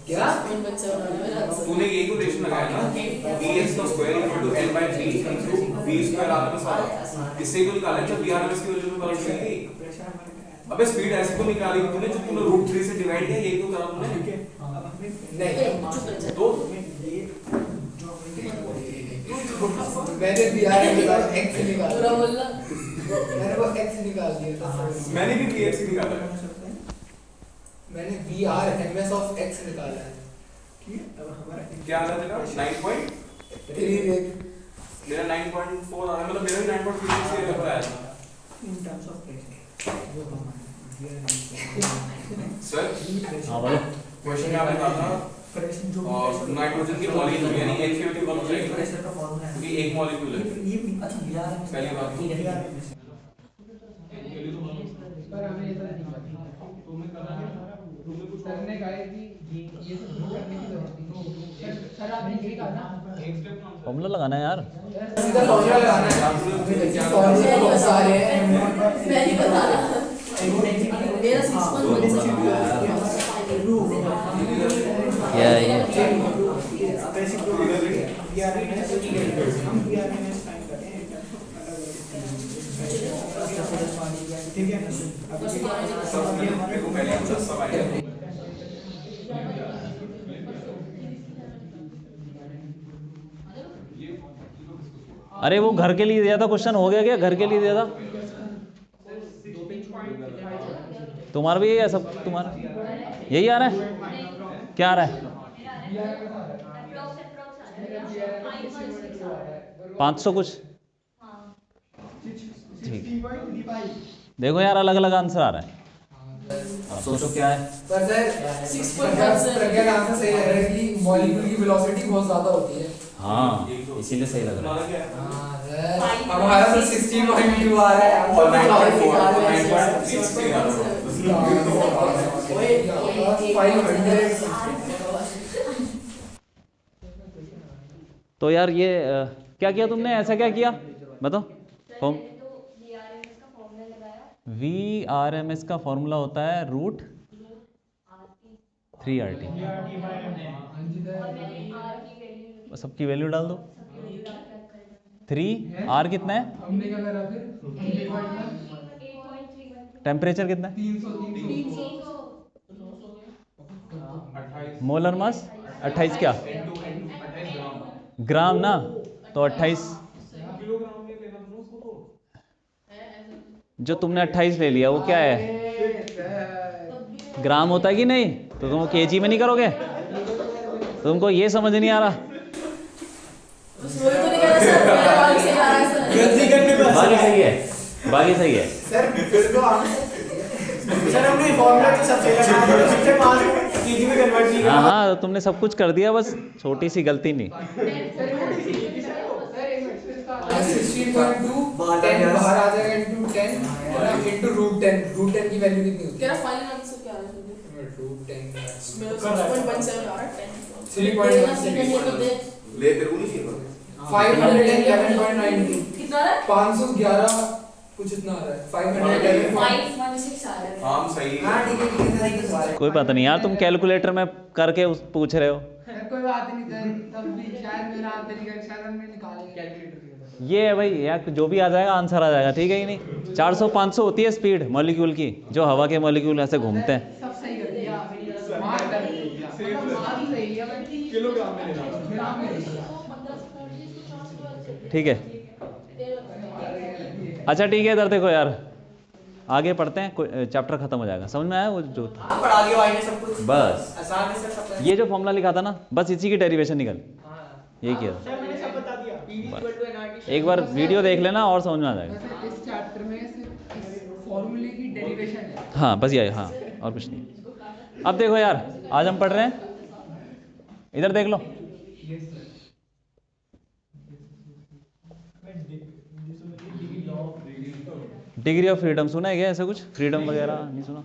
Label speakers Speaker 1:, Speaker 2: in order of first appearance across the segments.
Speaker 1: क्या
Speaker 2: तूने ये इक्वेशन लगाया ना कि bx का square equal to l by 3 into v square RMS वाला, इससे तो निकाला जब v आरएमएस की वैल्यू में पता चली थी। अबे स्पीड ऐसे तो निकाली तूने जब तूने रूट 3 से डिवाइड किया, यही तो करा तूने।
Speaker 1: नहीं
Speaker 2: तो
Speaker 1: मैंने भी यार x निकाला,
Speaker 3: पूरा बोलना।
Speaker 1: मैंने वो x निकाल दिया था।
Speaker 2: मैंने भी vx ही निकाला है।
Speaker 1: मैंने VRMS of x निकाला है।
Speaker 2: क्या आ रहा है तेरा 9.3? मेरा 9.4 आ रहा है, मतलब मेरा भी 9.36 के लेवल आया था सर।
Speaker 4: हाँ बोलो।
Speaker 2: क्वेश्चन में आपने कहा था और नाइट्रोजन की मॉलिक्यूल यानी एक के कौन हो जाएगी, क्योंकि एक मॉलिक्यूल है। पहली बात
Speaker 1: पर हमें इतना नहीं पता। सर ने कहा है कि ये सब करने की जरूरत नहीं। सर आपने यही कहा ना,
Speaker 4: फॉर्मूला लगाना है यार।
Speaker 1: सीधा फॉर्मूला लगाना है। फॉर्मूला बहुत सारे हैं।
Speaker 3: मैं नहीं बता रहा। मेरा 6.17
Speaker 4: क्या है ये?
Speaker 1: ठीक है
Speaker 2: मेरे को पहले आंसर सब आएगा।
Speaker 4: अरे वो घर के लिए दिया था क्वेश्चन, हो गया क्या? घर के लिए दिया था तुम्हारा भी यही है सब? तुम्हारा यही आ रहा है? क्या आ रहा है? 500 कुछ। ठीक, देखो यार अलग अलग आंसर आ रहा है। अब सोचो क्या है।
Speaker 1: पर सर प्रज्ञा का आंसर सही लग रहा है कि मॉलिक्यूल की वेलोसिटी बहुत ज्यादा होती है।
Speaker 4: हाँ इसीलिए सही लग रहा है।
Speaker 1: हाँ सर, हमारा तो 16.2 आ रहा है
Speaker 2: और 9.4
Speaker 4: तो यार ये क्या किया तुमने? ऐसा क्या किया बताओ? फॉर्म VRMS का फॉर्मूला होता है रूट 3RT। सबकी वैल्यू डाल दो। 3 R कितना है?
Speaker 1: हमने क्या करा फिर?
Speaker 4: टेम्परेचर कितना है?
Speaker 1: 300
Speaker 4: मोलर मास 28 क्या? ग्राम ना, तो 28
Speaker 2: किलोग्राम में लेना था उसको तो।
Speaker 4: जो तुमने 28 ले लिया वो क्या है? ग्राम होता है कि नहीं? तो तुम केजी में नहीं करोगे? तुमको ये समझ नहीं आ रहा? बाकी सही है, बाकी सही है।
Speaker 1: सर फिर तो सर हमने फॉर्मूला तो सब सही लगाया, सबसे 5 केजी में कन्वर्ट नहीं
Speaker 4: हाँ हाँ तुमने सब कुछ कर दिया, बस छोटी सी गलती नहीं।
Speaker 1: किया। 16.2 10 बाहर आ जाएगा इनटू 10 इनटू रूट 10 की वैल्यू कितनी होती है?
Speaker 3: तेरा फाइनल आंसर क्या है?
Speaker 1: रूट 10
Speaker 3: मेरा 6.17 आ रहा है।
Speaker 1: 3.16
Speaker 2: ले तेरे को नहीं चाहिए
Speaker 1: 511.90
Speaker 3: कितना आ रहा है?
Speaker 1: 511 कुछ इतना आ रहा है। 511
Speaker 3: 516 आ रहा है।
Speaker 2: हाँ सही
Speaker 1: हाँ
Speaker 2: है।
Speaker 1: ठीक है ठीक है।
Speaker 4: कोई बात नहीं यार, तुम कैलकुलेटर में करके पूछ रहे हो।
Speaker 1: कोई बात नहीं सर, तब भी शायद मेरा तरीका शायद हम निकालेंगे कैलकुलेटर।
Speaker 4: ये है भाई यार, जो भी आ जाएगा आंसर आ जाएगा, ठीक है कि नहीं? 400-500 होती है स्पीड मॉलिक्यूल की, जो हवा के मॉलिक्यूल ऐसे घूमते हैं।
Speaker 1: सब सही कर दिया, मार्क कर दिया, मार्क सही है बट
Speaker 2: किलोग्राम में लेना था।
Speaker 1: ग्राम में नहीं।
Speaker 4: ठीक है, अच्छा ठीक है। इधर देखो यार, आगे पढ़ते हैं, चैप्टर खत्म हो जाएगा। समझ में आया वो जो
Speaker 1: आप पढ़ा दिया भाई ने सब कुछ,
Speaker 4: बस
Speaker 1: आसान है सर सब।
Speaker 4: ये जो फॉर्मूला लिखा था ना, बस इसी की डेरिवेशन निकल, यही किया था।
Speaker 1: सर मैंने सब बता दिया।
Speaker 4: बस एक बार वीडियो देख लेना और समझ में आ जाएगा।
Speaker 1: वैसे इस चैप्टर में सिर्फ इस फॉर्मूले की डेरिवेशन है।
Speaker 4: हाँ बस ये, हाँ और कुछ नहीं। अब देखो यार, आज हम पढ़ रहे हैं, इधर देख लो। डिग्री ऑफ फ्रीडम सुना है क्या? ऐसा कुछ फ्रीडम वगैरह नहीं सुना?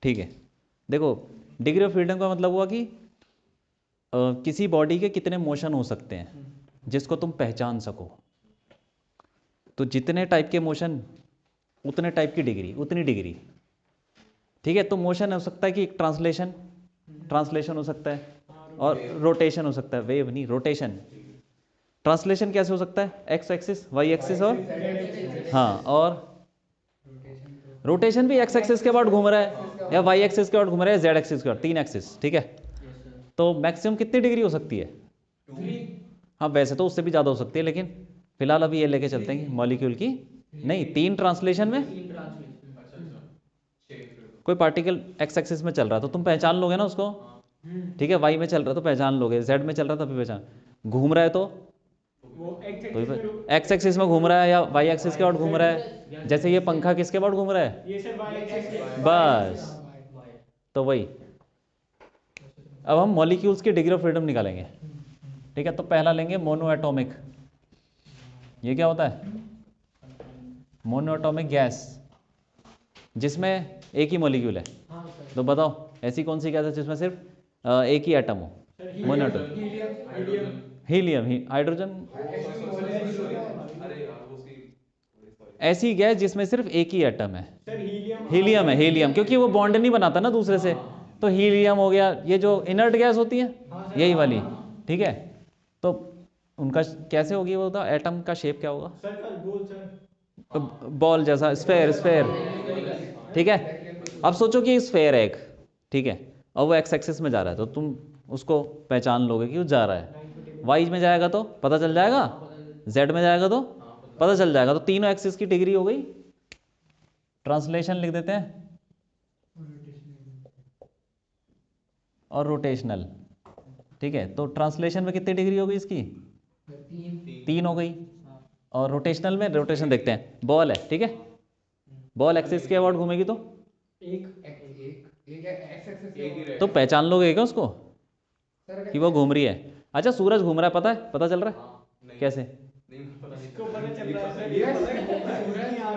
Speaker 4: ठीक है, देखो डिग्री ऑफ फ्रीडम का मतलब हुआ कि किसी बॉडी के कितने मोशन हो सकते हैं जिसको तुम पहचान सको। तो जितने टाइप के मोशन उतने टाइप की डिग्री, उतनी डिग्री। ठीक है, तो मोशन हो सकता है कि एक ट्रांसलेशन, ट्रांसलेशन हो सकता है और रोटेशन हो सकता है, वेव नहीं रोटेशन। ट्रांसलेशन कैसे हो सकता है, एक्स एक्सिस वाई एक्सिस और हाँ, और रोटेशन भी एक्स एक्सिस के अबाउट घूम रहा है या वाई एक्सिस के अबाउट घूम रहा है, जेड एक्सिस के अबाउट, 3 एक्सिस, ठीक है। तो मैक्सिमम कितनी डिग्री हो सकती है? हाँ वैसे तो उससे भी ज़्यादा हो सकती है, लेकिन फिलहाल अभी ये लेके चलते हैं कि मॉलिक्यूल की नहीं, 3 ट्रांसलेशन में कोई पार्टिकल एक्स एक्सिस में चल रहा है तो तुम पहचान लोगे ना उसको, ठीक है। वाई में चल रहा है तो पहचान लोगे, जेड में चल रहा है तो भी पहचान, घूम रहा है तो एक्स एक्सिस में घूम रहा है या वाई एक्सिस के अबाउट घूम रहा है। जैसे ये पंखा किसके अबाउट घूम रहा है,
Speaker 5: ये सर वाई एक्सिस के
Speaker 4: बस तो वही। अब हम मॉलिक्यूल्स की डिग्री ऑफ फ्रीडम निकालेंगे, ठीक है। तो पहला लेंगे मोनो एटॉमिक। ये क्या होता है? मोनो एटॉमिक गैस जिसमें एक ही मॉलिक्यूल है। तो बताओ ऐसी कौन सी गैस है जिसमें सिर्फ एक ही एटम हो? मोनो एटॉमिक, हीलियम, हाइड्रोजन, ऐसी गैस जिसमें सिर्फ एक ही एटम है। हीलियम है, हीलियम, क्योंकि वो बॉन्ड नहीं बनाता ना दूसरे से, तो हीलियम हो गया। ये जो इनर्ट गैस होती है यही वाली, ठीक है। तो उनका कैसे होगी वो, तो एटम का शेप क्या होगा? बॉल जैसा, स्फेयर, स्फेयर, ठीक है। अब सोचो कि स्फेयर है एक, ठीक है, और वो एक्स एक्सिस में जा रहा है, तो तुम उसको पहचान लोगे कि वो जा रहा है। वाई में जाएगा तो पता चल जाएगा, जेड में जाएगा तो पता चल जाएगा। तो तीनों एक्सिस की डिग्री हो गई। ट्रांसलेशन लिख देते हैं और रोटेशनल, ठीक है। तो ट्रांसलेशन में कितनी डिग्री हो गई इसकी? 3 हो गई। और रोटेशनल में, रोटेशन देखते हैं, बॉल है, ठीक है। बॉल एक्सिस के अबाउट घूमेगी तो तो पहचान लोगे क्या उसको कि वो घूम रही है? अच्छा सूरज घूम रहा है, पता है, पता चल रहा है कैसे?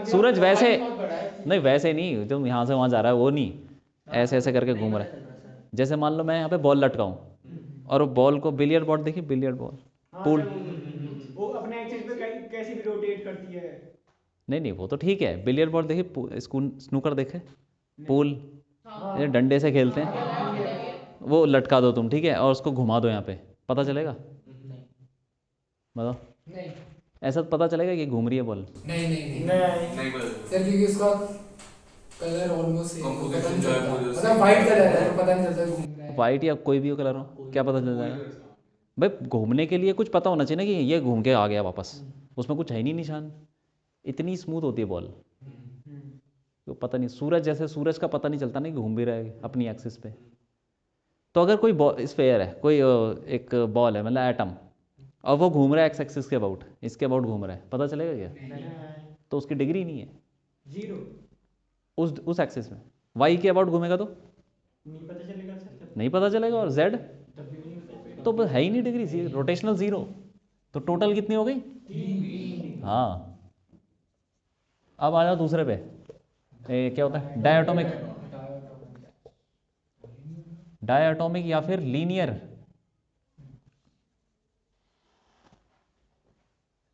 Speaker 4: सूरज वैसे नहीं, वैसे नहीं, जो यहाँ से वहाँ जा रहा है वो नहीं, ऐसे ऐसे करके घूम रहा है। जैसे मान लो मैं यहाँ पे बॉल लटकाऊं और वो बॉल को, बिलियर्ड बॉल देखिए, बिलियर्ड बॉल, पूल,
Speaker 5: वो अपने एक्सिस पे कैसे भी रोटेट करती है।
Speaker 4: नहीं नहीं वो तो ठीक है। बिलियर्ड बॉल देखिए, स्नूकर देखे, पूल, ये डंडे से खेलते हैं, वो लटका दो तुम, ठीक है, और उसको घुमा दो यहाँ पे, पता चलेगा? बताओ, ऐसा पता चलेगा कि घूम रही है बॉल?
Speaker 1: नहीं सर, क्योंकि उसका कलर ऑलमोस्ट सेम है, पता नहीं चलता, मतलब वाइट कलर है तो पता नहीं चलता घूम रहा है।
Speaker 4: वाइट या कोई भी हो कलर हो, क्या पता चल जाएगा? भाई घूमने के लिए कुछ पता होना चाहिए ना कि ये घूम के आ गया वापस, उसमें कुछ है नहीं निशान। इतनी स्मूथ होती है बॉल, तो पता नहीं। सूरज जैसे, सूरज का पता नहीं चलता नहीं घूम भी रहा है अपनी एक्सिस पे। तो अगर कोई स्फेयर है, कोई एक बॉल है, मतलब एटम, और वो घूम रहा है एक्स एक्सिस के अबाउट, इसके अबाउट घूम रहा है, पता चलेगा क्या? तो उसकी डिग्री नहीं है
Speaker 5: 0,
Speaker 4: उस एक्सिस में। वाई के अबाउट घूमेगा तो
Speaker 5: नहीं पता चलेगा सर,
Speaker 4: नहीं पता चलेगा, और जेड
Speaker 5: तब भी नहीं पता चलेगा।
Speaker 4: तो है ही नहीं डिग्री, रोटेशनल 0। तो टोटल कितनी हो गई?
Speaker 5: 3।
Speaker 4: हाँ। अब आ जाओ दूसरे पे, क्या होता है? डायटोमिक, डायटोमिक या फिर लीनियर,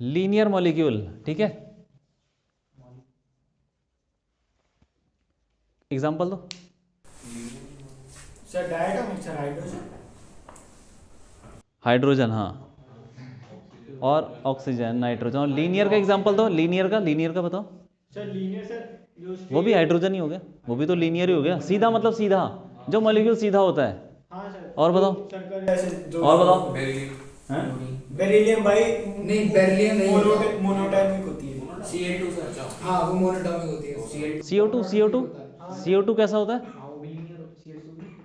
Speaker 4: लीनियर मॉलिक्यूल, ठीक है। एग्जांपल दो।
Speaker 5: Sir diatomic, sir hydrogen,
Speaker 4: hydrogen, हाँ, और ऑक्सीजन, नाइट्रोजन। और लीनियर का एग्जांपल दो, लीनियर का बताओ।
Speaker 5: सर लीनियर, सर जो
Speaker 4: वो भी हाइड्रोजन ही हो गया, वो भी तो लीनियर ही हो गया, सीधा, मतलब सीधा, जो मॉलिक्यूल सीधा होता है।
Speaker 5: हाँ सर।
Speaker 4: और बताओ,
Speaker 5: सर्कल ऐसे जो,
Speaker 4: और बताओ।
Speaker 5: बेरिलियम भाई
Speaker 1: नहीं, बेरिलियम नहीं होता।
Speaker 5: मोनोटॉमिक होती है।
Speaker 3: Ca2 sir.
Speaker 1: हाँ वो मोनोटॉमिक होती है।
Speaker 4: CO2 कैसा होता है?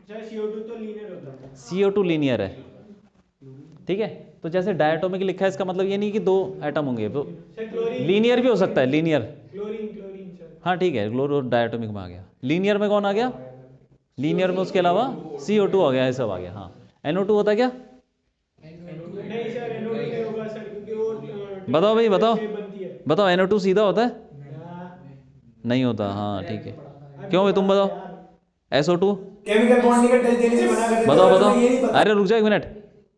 Speaker 5: सर CO2 तो लीनियर होता है।
Speaker 4: CO2 लीनियर है, ठीक है। तो जैसे डायटोमिक लिखा है, इसका मतलब ये नहीं कि 2 एटम होंगे, तो
Speaker 5: सर क्लोरीन,
Speaker 4: लीनियर भी हो सकता है, लीनियर,
Speaker 5: क्लोरीन सर।
Speaker 4: हाँ ठीक है। क्लोरो डायटोमिक में आ गया। लीनियर में कौन आ गया? लीनियर में उसके अलावा CO2 आ गया, ये सब आ गया। हाँ, NO2 होता है क्या?
Speaker 5: नहीं सर NO2 नहीं होगा सर, क्योंकि वो
Speaker 4: बताओ भाई, बताओ
Speaker 5: shape बनती है।
Speaker 4: बताओ, NO2 सीधा होता है?
Speaker 5: हाँ,
Speaker 4: नहीं होता, हाँ ठीक है। क्यों भाई तुम बताओ? SO2
Speaker 5: केमिकल बॉन्ड का टच देने से बना करते
Speaker 4: बताओ,
Speaker 5: हैं,
Speaker 4: बताओ।
Speaker 5: ये नहीं पता।
Speaker 4: अरे रुक जाओ 1 मिनट,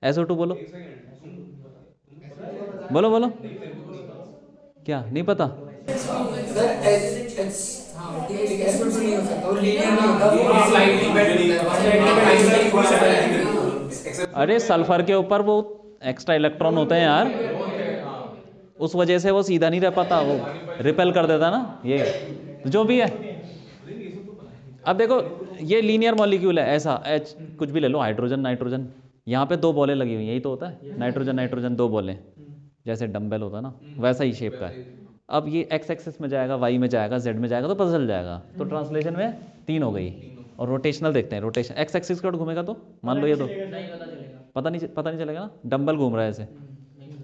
Speaker 4: SO2 बोलो, बोलो बोलो, क्या नहीं पता?
Speaker 1: सर हाँ ठीक है, लेकिन SO2 नहीं हो सकता, वो लीनियर नहीं होता, वो स्लाइडली बेंड होता है।
Speaker 4: अरे सल्फर के ऊपर वो एक्स्ट्रा इलेक्ट्रॉन होते हैं यार, उस वजह से वो सीधा नहीं रह पाता, वो रिपेल कर देता ना, ये जो भी है। अब देखो ये लीनियर मॉलिक्यूल है, ऐसा एच कुछ भी ले लो, हाइड्रोजन नाइट्रोजन, यहाँ पे दो बॉलें लगी हुई हैं, यही तो होता है नाइट्रोजन नाइट्रोजन दो बॉलें, जैसे डंबल होता है ना, वैसा ही शेप का है। अब ये एक्स एक्सिस में जाएगा, वाई में जाएगा, जेड में जाएगा, तो पता चल जाएगा। तो ट्रांसलेशन में 3 हो गई। और रोटेशनल देखते हैं, रोटेशन एक्स एक्सिस के ऊपर घूमेगा तो मान लो ये तो पता नहीं चलेगा ना, डंबल घूम रहा है ऐसे,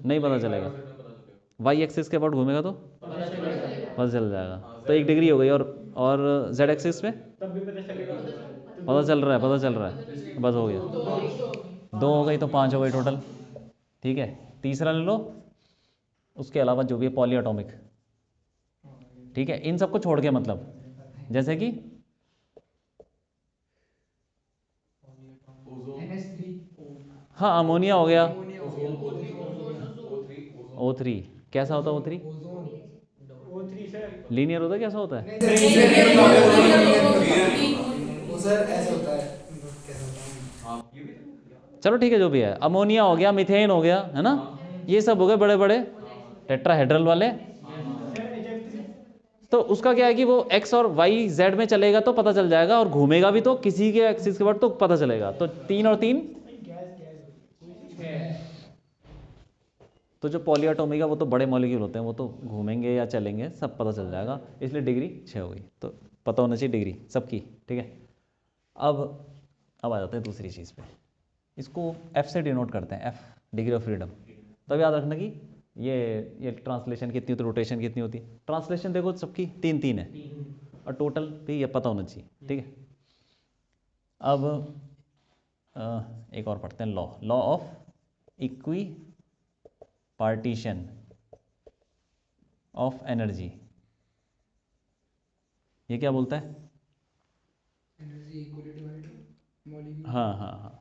Speaker 4: नहीं पता चलेगा। वाई एक्सिस के ऊपर घूमेगा तो पता चल जाएगा, तो 1 डिग्री हो गई। और जेड एक्सिस पे
Speaker 5: तब भी पता चलेगा।
Speaker 4: पता चल रहा है, बस हो गया। 2 हो गई तो 5 हो गई टोटल, ठीक है। तीसरा ले लो, उसके अलावा जो भी है पॉली एटॉमिक, ठीक है, इन सबको छोड़ के, मतलब जैसे कि हाँ अमोनिया हो गया, O3 कैसा होता है O3?
Speaker 5: O3 सर
Speaker 4: लीनियर होता है, कैसा होता है?
Speaker 1: वो सर ऐसे होता है,
Speaker 4: चलो ठीक है, जो भी है, अमोनिया हो गया, मीथेन हो गया, है ना, ये सब हो गए बड़े बड़े टेट्राहेड्रल वाले। तो उसका क्या है कि वो एक्स और वाई जेड में चलेगा तो पता चल जाएगा, और घूमेगा भी तो किसी के एक्सिस के बाद तो पता चलेगा। तो 3 और 3, तो जो पॉलीएटॉमिक है वो तो बड़े मॉलिक्यूल होते हैं, वो तो घूमेंगे या चलेंगे सब पता चल जाएगा, इसलिए डिग्री 6 हो गई। तो पता होना चाहिए डिग्री सबकी, ठीक है। अब आ जाते हैं दूसरी चीज़ पे, इसको एफ से डिनोट करते हैं, एफ डिग्री ऑफ फ्रीडम। तब याद रखना कि ये ट्रांसलेशन कितनी होती है, रोटेशन कितनी होती है। ट्रांसलेशन देखो सबकी 3-3 है, और टोटल भी ये पता होना चाहिए, ठीक है। अब एक और पढ़ते हैं, law of equi partition of energy. ये क्या बोलता है?
Speaker 1: Energy equally divided molecule.
Speaker 4: हाँ।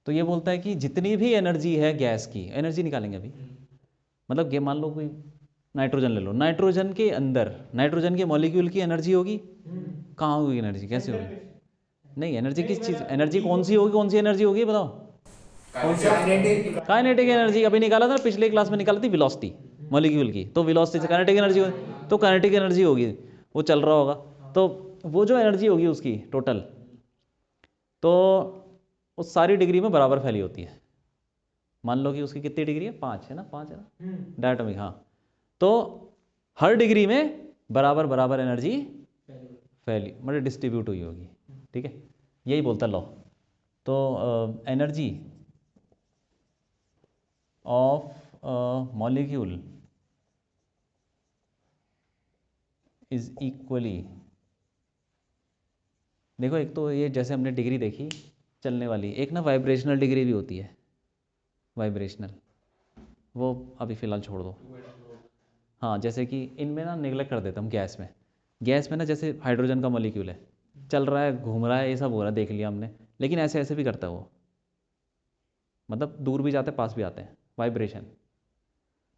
Speaker 4: तो ये बोलता है कि जितनी भी एनर्जी है गैस की, एनर्जी निकालेंगे अभी, मतलब ये मान लो कोई नाइट्रोजन ले लो, नाइट्रोजन के अंदर नाइट्रोजन के मॉलिक्यूल की एनर्जी होगी, कहाँ होगी एनर्जी, कैसे होगी? नहीं, एनर्जी किस चीज़, एनर्जी कौन सी होगी, कौन सी एनर्जी होगी बताओ? Kinetic energy. अभी निकाला था पिछले क्लास में, निकाला थी वेलोसिटी मॉलिक्यूल की, तो वेलोसिटी से काइनेटिक एनर्जी होगी, तो काइनेटिक एनर्जी होगी, वो चल रहा होगा, तो वो जो एनर्जी होगी उसकी टोटल, तो उस सारी डिग्री में बराबर फैली होती है। मान लो कि उसकी कितनी डिग्री है, 5 है ना, 5 है ना डायटोमिक, हाँ। तो हर डिग्री में बराबर बराबर एनर्जी फैली, मतलब डिस्ट्रीब्यूट हुई होगी, ठीक है, यही बोलता लॉ। तो energy of molecule is equally, देखो एक तो ये जैसे हमने डिग्री देखी चलने वाली, एक ना वाइब्रेशनल डिग्री भी होती है, वाइब्रेशनल, वो अभी फ़िलहाल छोड़ दो। हाँ, जैसे कि इनमें ना निगलेक्ट कर देते हम, गैस में ना जैसे हाइड्रोजन का मॉलिक्यूल है, चल रहा है, घूम रहा है, ये सब हो रहा है, देख लिया हमने, लेकिन ऐसे ऐसे भी करता है वो, मतलब दूर भी जाते हैं पास भी आते हैं, वाइब्रेशन,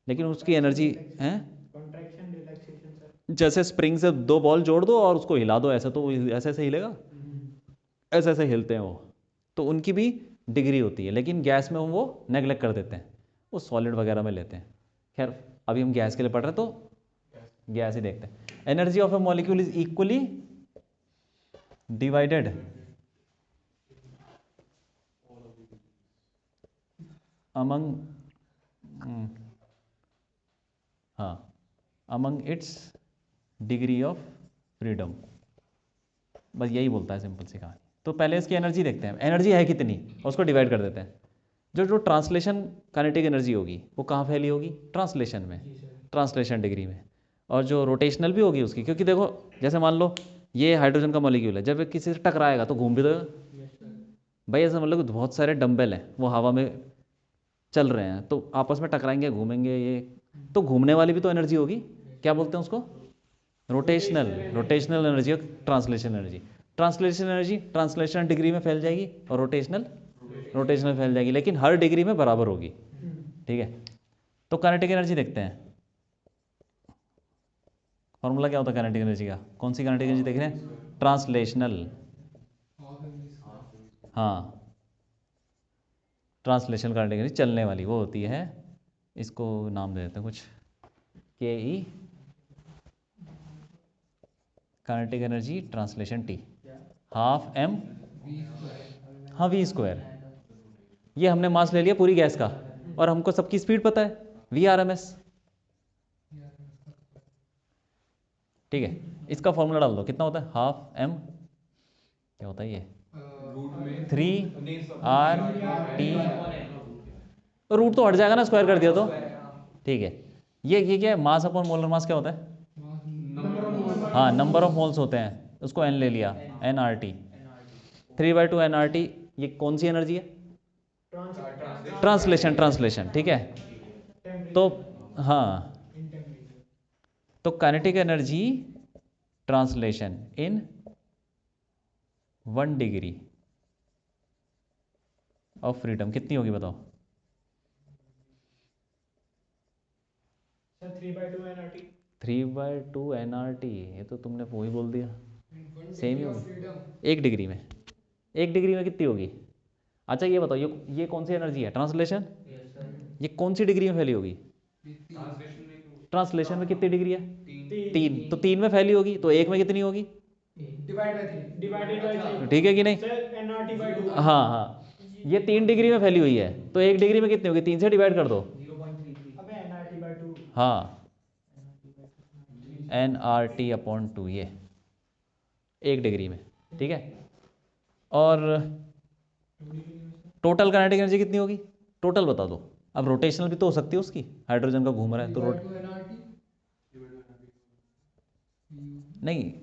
Speaker 4: लेकिन उसकी एनर्जी है,
Speaker 5: कॉन्ट्रैक्शन रिलैक्सेशन सर।
Speaker 4: जैसे स्प्रिंग से 2 बॉल जोड़ दो और उसको हिला दो, ऐसे तो वो ऐसे ऐसे हिलेगा, ऐसे ऐसे हिलते हैं वो, तो उनकी भी डिग्री होती है, लेकिन गैस में वो नेगलेक्ट कर देते हैं, वो सॉलिड वगैरह में लेते हैं। खैर अभी हम गैस के लिए पढ़ रहे हैं, तो गैस ही देखते हैं। Energy of a molecule is equally divided among, हाँ, among its degree of freedom, बस यही बोलता है सिंपल सी कहानी। तो पहले इसकी एनर्जी देखते हैं, एनर्जी है कितनी, और उसको डिवाइड कर देते हैं। जो ट्रांसलेशन काइनेटिक एनर्जी होगी वो कहाँ फैली होगी, ट्रांसलेशन में, ट्रांसलेशन डिग्री में। और जो रोटेशनल भी होगी उसकी, क्योंकि देखो जैसे मान लो ये हाइड्रोजन का मॉलिक्यूल है, जब ये किसी से टकराएगा तो घूम भी देगा भाई, ऐसा मतलब बहुत सारे डंबल हैं वो हवा में चल रहे हैं, तो आपस में टकराएंगे, घूमेंगे, ये तो घूमने वाली भी तो एनर्जी होगी, क्या बोलते हैं उसको, रोटेशनल एनर्जी और translation energy. Translation energy translation degree में फैल जाएगी, और रोटेशनल फैल जाएगी, लेकिन हर डिग्री में बराबर होगी, ठीक है। तो काइनेटिक एनर्जी देखते हैं, फॉर्मूला क्या होता है काइनेटिक एनर्जी का, कौन सी काइनेटिक एनर्जी देख रहे हैं, ट्रांसलेशनल, हाँ, ट्रांसलेशन काइनेटिक एनर्जी चलने वाली वो होती है, इसको नाम दे देते हैं कुछ, K E kinetic energy translation t, half m, हाँ वी स्क्वायर। ये हमने मास ले लिया पूरी गैस का और हमको सबकी स्पीड पता है वी आर एम एस, ठीक है। इसका फॉर्मूला डाल दो, कितना होता है हाफ एम, क्या होता है ये 3 RT, रूट तो हट जाएगा ना स्क्वायर कर दिया तो, ठीक है। ये क्या है, मास अपॉन मोलर मास क्या होता है, हाँ नंबर ऑफ मोल्स होते हैं, उसको एन ले लिया, NRT, 3/2 NRT। ये कौन सी एनर्जी है, ट्रांसलेशन, ठीक है। तो हाँ, तो kinetic energy translation in 1 degree of freedom कितनी होगी बताओ।
Speaker 5: Sir 3/2 NRT।
Speaker 4: 3/2 NRT, ये तो तुमने वो ही बोल दिया, सेम ही होगी। 1 डिग्री में, 1 डिग्री में कितनी होगी। अच्छा ये बताओ, ये कौन सी एनर्जी है, ट्रांसलेशन, ये कौन सी डिग्री में फैली होगी, ट्रांसलेशन में कितनी डिग्री है, 3, तो 3 में फैली होगी, तो 1 में कितनी होगी,
Speaker 5: डिवाइडेड बाय 3।
Speaker 4: ठीक है कि नहीं।
Speaker 5: Sir NRT/2।
Speaker 4: हाँ हाँ, ये 3 डिग्री में फैली हुई है, तो 1 डिग्री में कितनी होगी, 3 से डिवाइड कर दो।
Speaker 5: अबे NRT/2।
Speaker 4: हाँ NRT/2, ये 1 डिग्री में, ठीक है। और टोटल काइनेटिक एनर्जी कितनी होगी, टोटल बता दो। अब रोटेशनल भी तो हो सकती है उसकी, हाइड्रोजन का घूम रहा है तो नहीं,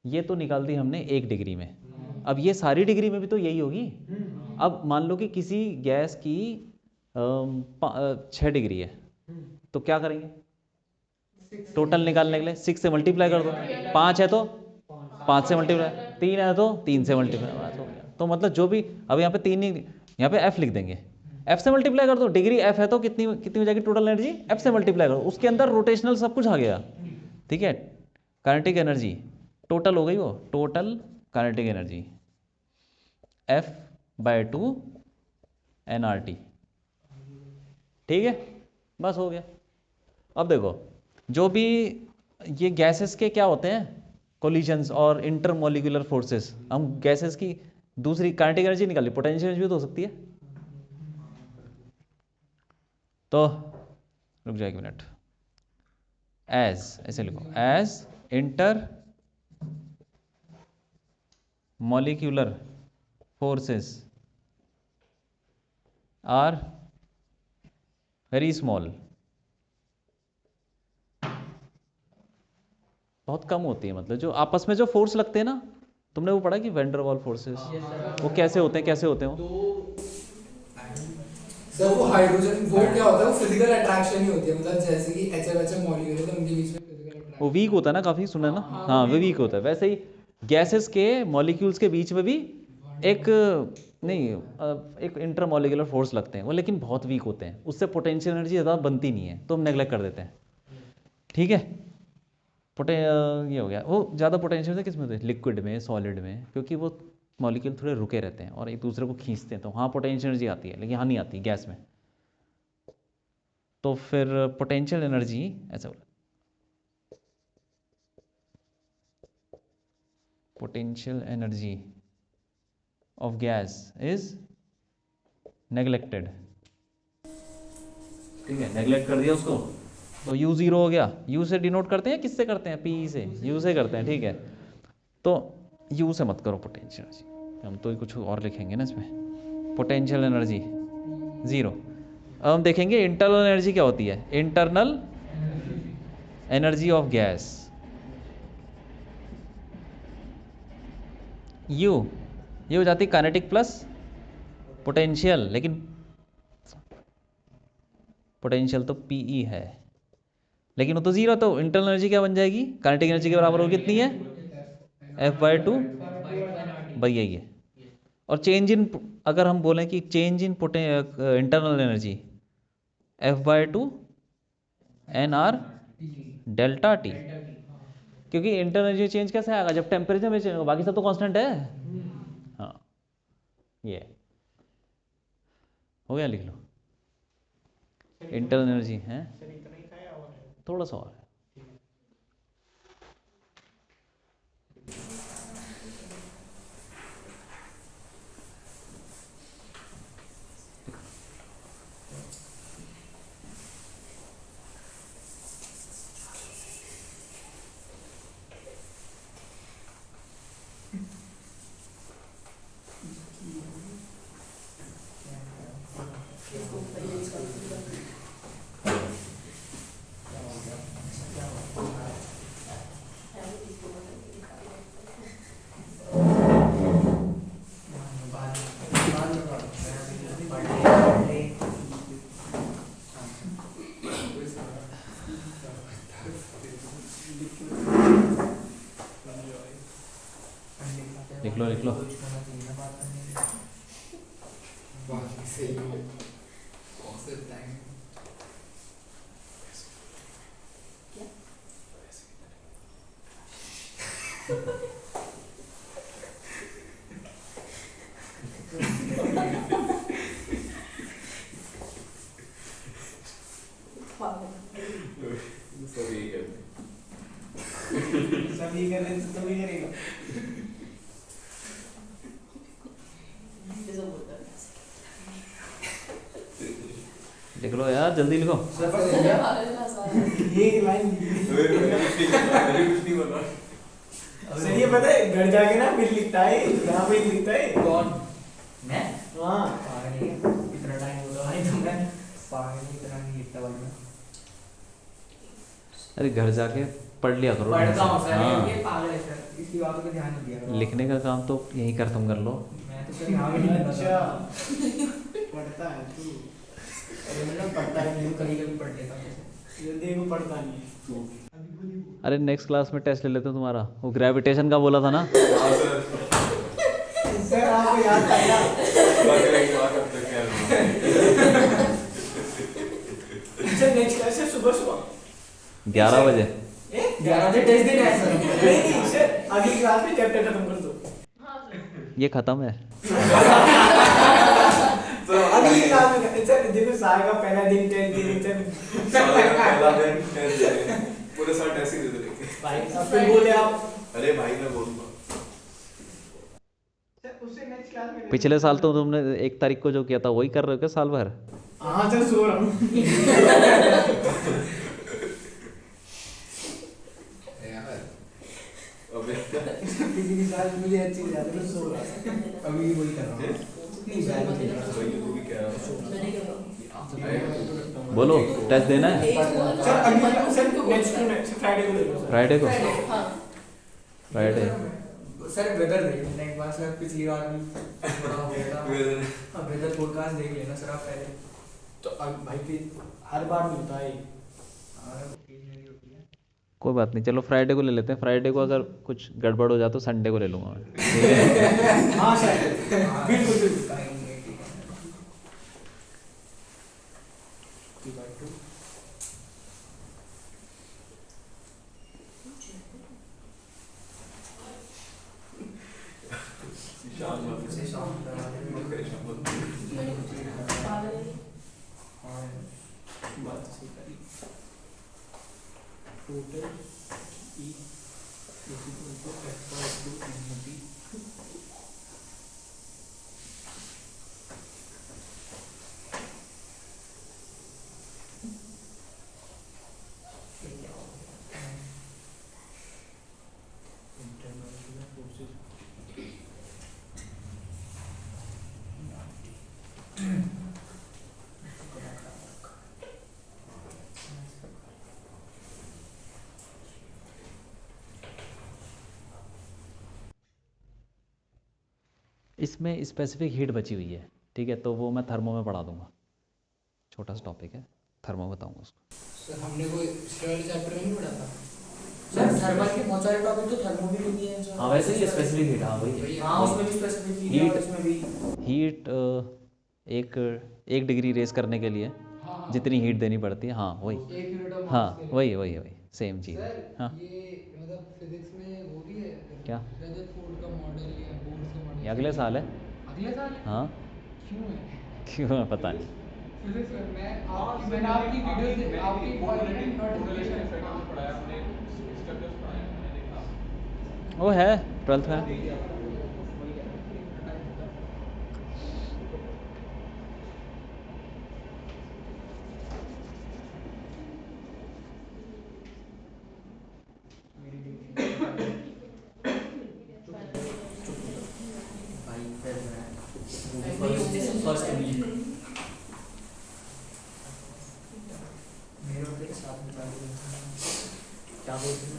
Speaker 4: ये तो निकाल दी हमने 1 डिग्री में। अब ये सारी डिग्री में भी तो यही होगी। अब मान लो कि किसी गैस की 6 डिग्री है, तो क्या करेंगे, टोटल निकालने के लिए 6 से मल्टीप्लाई कर दो, 5 है तो 5 से मल्टीप्लाई, 3 है तो 3 से मल्टीप्लाई, तो मतलब जो भी, अब यहाँ पे 3 नहीं, यहाँ पे F लिख देंगे, F से मल्टीप्लाई कर दो, डिग्री F है तो कितनी कितनी हो जाएगी टोटल एनर्जी, F से मल्टीप्लाई करो, उसके अंदर रोटेशनल सब कुछ आ गया, ठीक है। काइनेटिक एनर्जी टोटल हो गई, वो total kinetic energy F/2 NRT, ठीक है, बस हो गया। अब देखो, जो भी ये गैसेस के क्या होते हैं, कोलिजन्स और इंटरमोलिकुलर फोर्सेस, हम गैसेस की दूसरी काइनेटिक एनर्जी निकाली, पोटेंशियल एनर्जी भी तो हो सकती है। तो रुक जाए 1 मिनट, एज ऐसे लिखो, as intermolecular forces are very small, बहुत कम होती है, मतलब जो आपस में जो फोर्स लगते हैं ना, तुमने वो पढ़ा कि वेंडरवॉल फोर्सेस, वो कैसे होते हैं वो,
Speaker 1: सर वो हाइड्रोजन वो क्या होता है, वो फिजिकल अट्रैक्शन ही होती है, मतलब जैसे कि HF मॉलिक्यूल है तो उनके बीच में फिजिकल अट्रैक्शन,
Speaker 4: वो वीक होता है ना, काफ़ी सुना है ना, हाँ वो वीक होता है। वैसे ही गैसेस के मॉलिक्यूल्स के बीच में भी एक नहीं एक इंटरमॉलिक्यूलर फोर्स लगते हैं वो, लेकिन बहुत वीक होते हैं, उससे पोटेंशियल एनर्जी ज़्यादा बनती नहीं है, तो हम नेगलेक्ट कर देते हैं, ठीक है। ये हो गया, वो ज़्यादा पोटेंशियल से किस में होते हैं, लिक्विड में, सॉलिड में, क्योंकि वो मॉलिक्यूल थोड़े रुके रहते हैं और एक दूसरे को खींचते हैं, तो वहाँ पोटेंशियल एनर्जी आती है, लेकिन यहाँ नहीं आती गैस में। तो फिर पोटेंशियल एनर्जी ऐसा बोला, potential energy of gas is neglected, ठीक है, नेग्लेक्ट कर दिया उसको, तो U0 हो गया। U से डिनोट करते हैं, किससे करते हैं, PE से, U से करते हैं, ठीक है। तो U से मत करो पोटेंशियल एनर्जी, हम तो कुछ और लिखेंगे ना इसमें, पोटेंशियल एनर्जी 0। अब हम देखेंगे इंटरनल एनर्जी क्या होती है, internal energy of gas U, ये हो जाती है काइनेटिक प्लस पोटेंशियल, लेकिन पोटेंशियल तो PE है, लेकिन वो तो 0, तो इंटरनल एनर्जी क्या बन जाएगी, काइनेटिक एनर्जी के बराबर होगी, कितनी है, F/2 भाई यही है। और चेंज इन, अगर हम बोलें कि change in internal energy F/2 NR delta T, क्योंकि इंटरनल एनर्जी चेंज कैसे आएगा, जब टेम्परेचर में चेंज होगा, बाकी सब तो कांस्टेंट है। हाँ ये हो गया, लिख लो। इंटरनल एनर्जी है
Speaker 5: सर इतना ही था या और है?
Speaker 4: थोड़ा सा और है।
Speaker 3: इसको पहले इसका
Speaker 4: लिख लो, लिख लो।
Speaker 2: सब यही कहते हैं।
Speaker 5: सभी कर रहे तो भी करेगा।
Speaker 3: ये सब होता है।
Speaker 4: लिख लो यार, जल्दी लिखो।
Speaker 5: ये लाइन
Speaker 2: अरे कुछ नहीं बोला।
Speaker 5: सर ये पता है घर जाके ना फिर लिखता है, यहाँ पे लिखता है।
Speaker 1: कौन? मैं?
Speaker 5: हाँ
Speaker 1: पागल है क्या? इतना टाइम होगा भाई तुमने? पागल है, इतना नहीं लिखता भाई मैं।
Speaker 4: अरे घर जाके पढ़ लिया करो।
Speaker 1: पढ़ता हूँ सर,
Speaker 4: हाँ,
Speaker 1: ये पागल है सर, इसकी बातों पे ध्यान नहीं दिया करो।
Speaker 4: लिखने का काम तो यहीं कर, तुम कर लो।
Speaker 1: मैं तो सर यहाँ भी नहीं लिखता
Speaker 5: अच्छा
Speaker 1: था।
Speaker 5: पढ़ता है तू,
Speaker 1: अरे मतलब पढ़ता है नहीं, कभी कभी पढ़ लेता हूँ जैसे।
Speaker 5: ये देखो पढ़ता नहीं है।
Speaker 4: अरे नेक्स्ट क्लास में टेस्ट ले लेते हो तुम्हारा, वो ग्रेविटेशन का बोला था ना।
Speaker 2: हाँ सर।
Speaker 5: सर आपको याद था क्या?
Speaker 2: बाकी एक बात अब तक क्या है?
Speaker 5: सर नेक्स्ट क्लास है सुबह सुबह
Speaker 4: 11 बजे।
Speaker 1: 11 बजे टेस्ट देना है सर।
Speaker 5: नहीं सर अगली क्लास में चैप्टर खत्म कर दो।
Speaker 3: हाँ सर।
Speaker 4: ये खत्म है।
Speaker 2: तो
Speaker 5: अगली क्लास में सर देखो साल का पहला दिन टेस्ट दिन सर
Speaker 2: साल का पहला दिन टेस्ट है। पूरे साल टेस्ट ही देते रहते हैं।
Speaker 5: भाई अब फिर बोले आप
Speaker 2: अरे भाई मैं बोलूंगा।
Speaker 5: सर उससे नेक्स्ट क्लास में
Speaker 4: पिछले साल तो तुमने 1 तारीख को जो किया था वही कर रहे हो क्या साल भर?
Speaker 5: हाँ सर सो रहा हूँ।
Speaker 2: अबे
Speaker 5: पिछली साल मुझे अच्छी याद है सो रहा था।
Speaker 1: अभी भी वही कर रहा हूँ। नहीं बैग में खेल रहा हूँ।
Speaker 2: भाई तू भी क्या
Speaker 3: मैंने क्या कहा?
Speaker 2: है?
Speaker 4: बोलो, टेस्ट देना है
Speaker 5: सर अगली क्लास सर नेक्स्ट फ्राइडे को ले लो सर।
Speaker 4: फ्राइडे को।
Speaker 3: हाँ।
Speaker 4: फ्राइडे
Speaker 1: सर वेदर देख लेना एक बार सर, पिछली बार भी थोड़ा हो गया था।
Speaker 2: वेदर।
Speaker 1: हाँ वेदर फोरकास्ट देख लेना सर आप पहले।
Speaker 5: तो अब भाई फिर हर बार नहीं होता है।
Speaker 1: हाँ occasionally होती है।
Speaker 4: कोई बात नहीं, चलो फ्राइडे को ले लेते हैं। फ्राइडे को अगर कुछ गड़बड़ हो जाए तो संडे को ले लूँगा मैं, ठीक है?
Speaker 5: हाँ सर बिल्कुल बिल्कुल।
Speaker 1: Time में ठीक है।
Speaker 2: शाम को
Speaker 1: से शाम तक
Speaker 2: ओके शाम को
Speaker 3: पागल है।
Speaker 1: हाँ
Speaker 5: बात तो सही करी। Total E equal to f/2 internal forces
Speaker 4: इसमें स्पेसिफिक हीट बची हुई है, ठीक है? तो वो मैं थर्मो में पढ़ा दूंगा। छोटा सा टॉपिक है, थर्मो बताऊंगा उसको।
Speaker 1: सर हमने कोई स्टेरल चैप्टर में नहीं पढ़ा था सर? थर्मल के बहुत सारे टॉपिक तो थर्मो भी होती है सर।
Speaker 4: हाँ वैसे ही स्पेसिफिक हीट, हाँ वही
Speaker 1: हाँ उसमें भी स्पेसिफिक हीट है और इसमें भी।
Speaker 4: हीट एक डिग्री रेस करने के लिए जितनी हीट देनी पड़ती है, हाँ वही।
Speaker 1: 1 यूनिट ऑफ
Speaker 4: हाँ
Speaker 1: मास के लिए।
Speaker 4: वही सेम चीज़ है।
Speaker 1: सर
Speaker 4: हाँ
Speaker 1: ये मतलब फिजिक्स में वो भी है
Speaker 4: क्या?
Speaker 1: रदरफोर्ड का मॉडल या बोर से मॉडल?
Speaker 4: ये अगले साल है।
Speaker 1: अगले साल है?
Speaker 4: हाँ
Speaker 1: क्यों है?
Speaker 4: क्यों पता नहीं।
Speaker 1: फिजिक्स में मैंने आपकी वीडियो से आपकी नोटिफिकेशन
Speaker 2: पढ़ाया हमने, स्ट्रक्चर्स पढ़ाए मैंने देखा।
Speaker 4: वो है 12th में।
Speaker 5: भाई फिर मैं फर्स्ट वीक मेरे के साथ में क्या बोलते हैं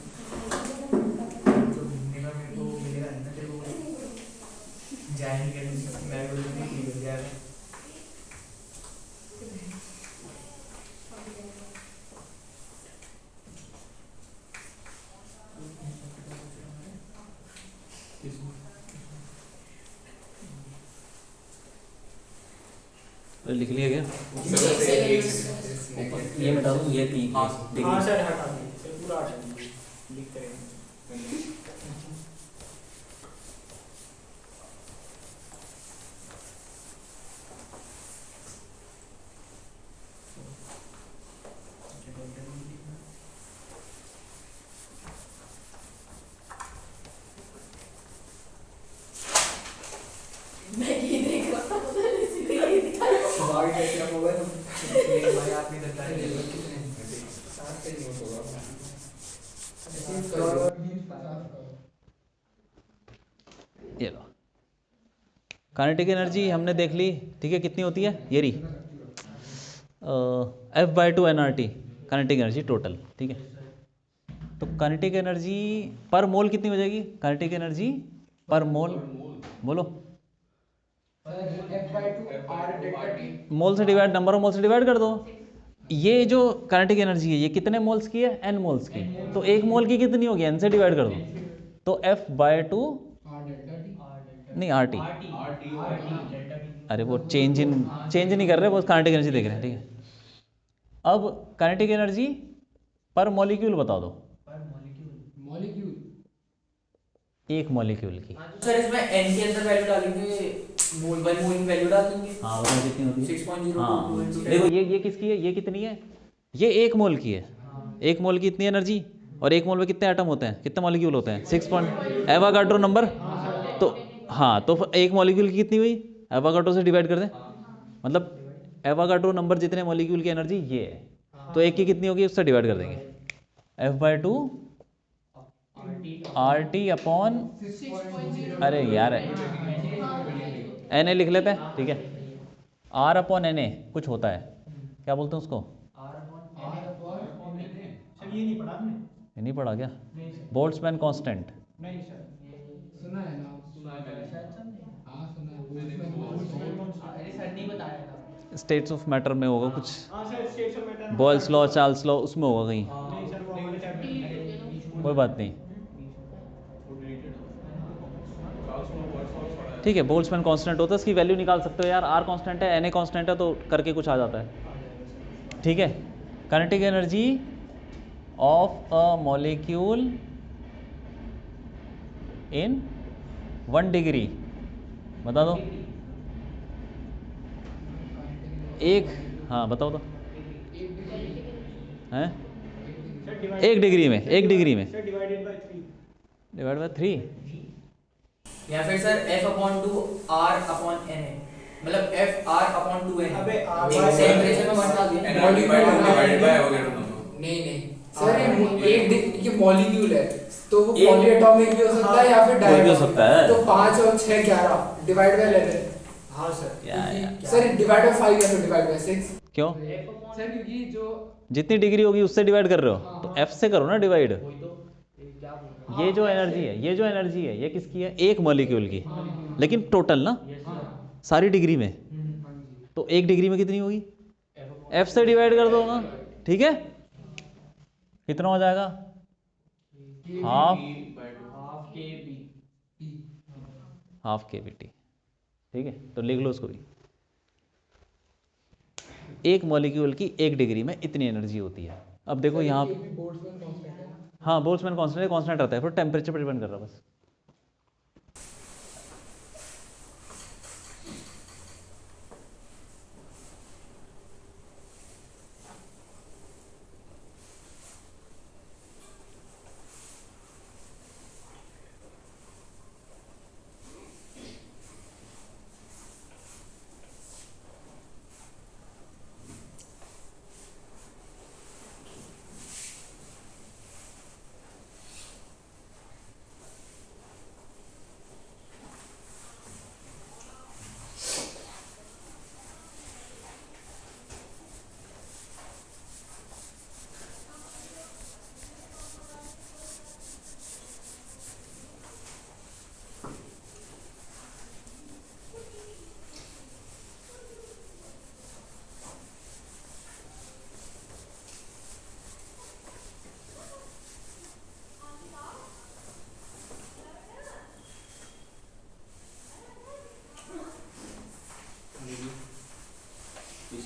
Speaker 5: तो घूमने का मेरे को मिलेगा नहीं ना तेरे को जाएंगे मैं बोलूँगा ठीक हो जाएगा।
Speaker 4: तो लिख लिया गया।
Speaker 3: ये बता दूं ये तीन
Speaker 5: हाँ सर हटा दीजिए पूरा हटा दीजिए लिखते रहेंगे।
Speaker 3: मैं ये देख रहा था पता नहीं सीधे ये दिखा रहा था।
Speaker 5: भाई कैसे मोबाइल भाई आप नहीं करता है साथ पे नहीं होगा।
Speaker 4: ये लो काइनेटिक एनर्जी हमने देख ली, ठीक है। कितनी होती है ये रही F/2 nRT kinetic energy total, ठीक है। तो काइनेटिक एनर्जी पर मोल कितनी हो जाएगी? काइनेटिक एनर्जी पर मोल बोलो, मोल से डिवाइड, नंबर ऑफ मोल से डिवाइड कर दो। ये जो काइनेटिक एनर्जी है ये कितने मोल्स की है? n मोल्स की। तो एक मोल की कितनी होगी? n से डिवाइड कर दो। तो F/2 नहीं RT, अरे वो चेंज नहीं कर रहे, वो काइनेटिक एनर्जी देख रहे हैं, ठीक है। अब काइनेटिक एनर्जी पर मॉलिक्यूल बता दो,
Speaker 1: मॉलिक्यूल
Speaker 4: एक मॉलिक्यूल की।
Speaker 3: सर इसमें n के अंदर वैल्यू डालेंगे, मोल बाय मोल की वैल्यू डालेंगे।
Speaker 4: हाँ बताओ कितनी होती है?
Speaker 3: 6.02
Speaker 4: हाँ देखो ये किसकी है? ये कितनी है? ये एक मोल की है। एक मोल की इतनी एनर्जी, और एक मोल में कितने एटम होते हैं, कितने मॉलिक्यूल होते हैं? 6 एवोगाड्रो नंबर। तो हाँ, तो एक मॉलिक्यूल की कितनी हुई? एवोगाड्रो से डिवाइड कर दें, मतलब एवोगाड्रो नंबर जितने मॉलिक्यूल की एनर्जी ये है, तो एक की कितनी होगी उससे डिवाइड कर देंगे। F/2 RT अपॉन, अरे यार Na लिख लेते हैं, ठीक है। R अपॉन Na कुछ होता है, क्या बोलते हैं उसको?
Speaker 5: सर ये नहीं पढ़ा आपने?
Speaker 4: ये नहीं पढ़ा क्या?
Speaker 5: नहीं सर।
Speaker 4: Boltzmann constant.
Speaker 5: नहीं सर
Speaker 1: सुना है नाम,
Speaker 2: सुना है मैंने।
Speaker 1: हाँ सुना है।
Speaker 3: अरे सर नहीं बताया था।
Speaker 4: स्टेट्स ऑफ मैटर में होगा कुछ,
Speaker 5: हाँ sir states of matter
Speaker 4: Boyle's law, Charles law, उसमें होगा कहीं,
Speaker 5: नहीं सर वो हमारे चैप्टर
Speaker 4: कोई बात नहीं,
Speaker 2: वो डिलीटेड है। चार्ल्स लो वर्ड्स और पढ़ा है।
Speaker 4: ठीक है। बोल्ट्जमैन कांस्टेंट होता है, इसकी वैल्यू निकाल सकते हो यार। R कांस्टेंट है, Na कांस्टेंट है, तो करके कुछ आ जाता है, ठीक है। Kinetic energy of a molecule in 1 degree बता दो। एक, हाँ बताओ तो, हैं? एक डिग्री में, एक डिग्री में
Speaker 5: sir divided by 3
Speaker 4: divide by 3।
Speaker 3: या फिर sir F/2 R upon Na, मतलब FR/2 Na।
Speaker 5: अबे R
Speaker 3: सेम रेशियो में बता दिया।
Speaker 2: Energy divided by Avogadro number.
Speaker 1: नहीं सर, ये मॉलिक्यूल है तो वो
Speaker 3: एक-
Speaker 1: पॉलीएटॉमिक भी हो सकता है या फिर
Speaker 4: कोई भी हो
Speaker 1: डायटॉमिक।
Speaker 4: सकता है।
Speaker 1: तो 5 और 6 11 डिवाइड बाय 11।
Speaker 5: हाँ सर
Speaker 4: या
Speaker 1: सर डिवाइड बाय 5 या फिर डिवाइड बाय 6।
Speaker 4: क्यों?
Speaker 1: सर क्योंकि जो
Speaker 4: जितनी डिग्री होगी उससे डिवाइड कर रहे हो, तो F से करो ना डिवाइड।
Speaker 3: क्या बोल
Speaker 4: ये जो एनर्जी है, ये जो एनर्जी है, ये किसकी है? एक मॉलिक्यूल की, लेकिन टोटल ना, सारी डिग्री में। तो एक डिग्री में कितनी होगी? F से डिवाइड कर दो ना, ठीक है। कितना हो जाएगा? हाफ kBT, ठीक है। तो लिख लो उसको भी, एक मॉलिक्यूल की एक डिग्री में इतनी एनर्जी होती है। अब देखो यहाँ,
Speaker 1: बोल्ट्जमैन कांस्टेंट है ना।
Speaker 4: हाँ बोल्ट्जमैन कांस्टेंट है, कांस्टेंट रहता है, फिर टेम्परेचर पर डिपेंड कर रहा है बस।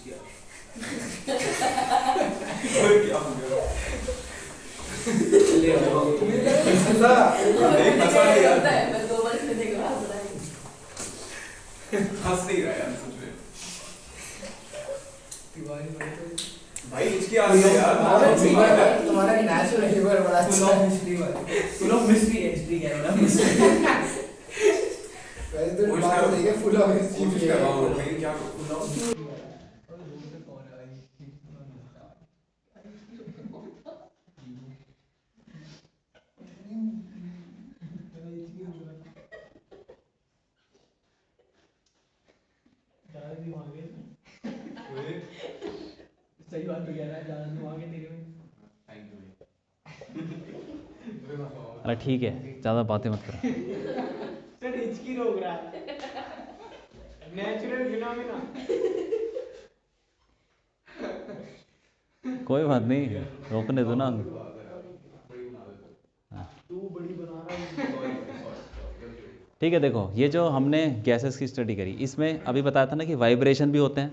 Speaker 2: किया ओए क्या हो गया
Speaker 5: ले आओ
Speaker 2: एक हंसा नहीं यार
Speaker 6: मैं 2 बार खेलने के बाद बताई
Speaker 2: हंस नहीं रहा यार सच में
Speaker 5: तिवारी भाई तो
Speaker 2: भाई इसकी आ रही है यार
Speaker 5: तुम्हारा नेचुरल ह्यूमर बड़ा अच्छा है मिस्ट्री वाला फुल ऑफ मिस्ट्री है हिस्ट्री कह रहा हूं पहले तो बात नहीं है फुल ऑफ
Speaker 2: कोशिश
Speaker 5: मिस्ट्री
Speaker 2: कर रहा हूँ लेकिन क्या करूँ
Speaker 5: सही बात तो कह रहा है जान वहां के तेरे में
Speaker 4: अरे ठीक है, ज़्यादा बातें मत करो।
Speaker 1: सर हिचकी रोक रहा है नेचुरल फिनोमेना
Speaker 4: कोई बात नहीं, रोकने दो ना।
Speaker 1: तू बड़ी बना रहा है
Speaker 4: ठीक है, देखो ये जो हमने गैसेस की स्टडी करी, इसमें अभी बताया था ना कि वाइब्रेशन भी होते हैं,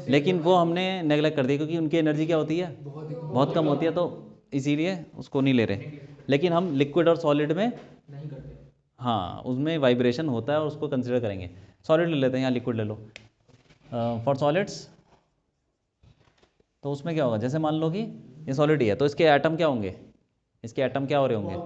Speaker 4: लेकिन वो हमने नेगलेक्ट कर दिया क्योंकि उनकी एनर्जी क्या होती है, बहुत कम होती है, तो इसीलिए उसको नहीं ले रहे। लेकिन हम लिक्विड और सॉलिड में
Speaker 5: नहीं करते
Speaker 4: हाँ उसमें वाइब्रेशन होता है और उसको कंसिडर करेंगे। सॉलिड ले लेते हैं, यहाँ लिक्विड ले लो। फॉर सॉलिड्स तो उसमें क्या होगा, जैसे मान लो कि ये सॉलिड ही है तो इसके एटम क्या होंगे, इसके एटम क्या हो रहे होंगे,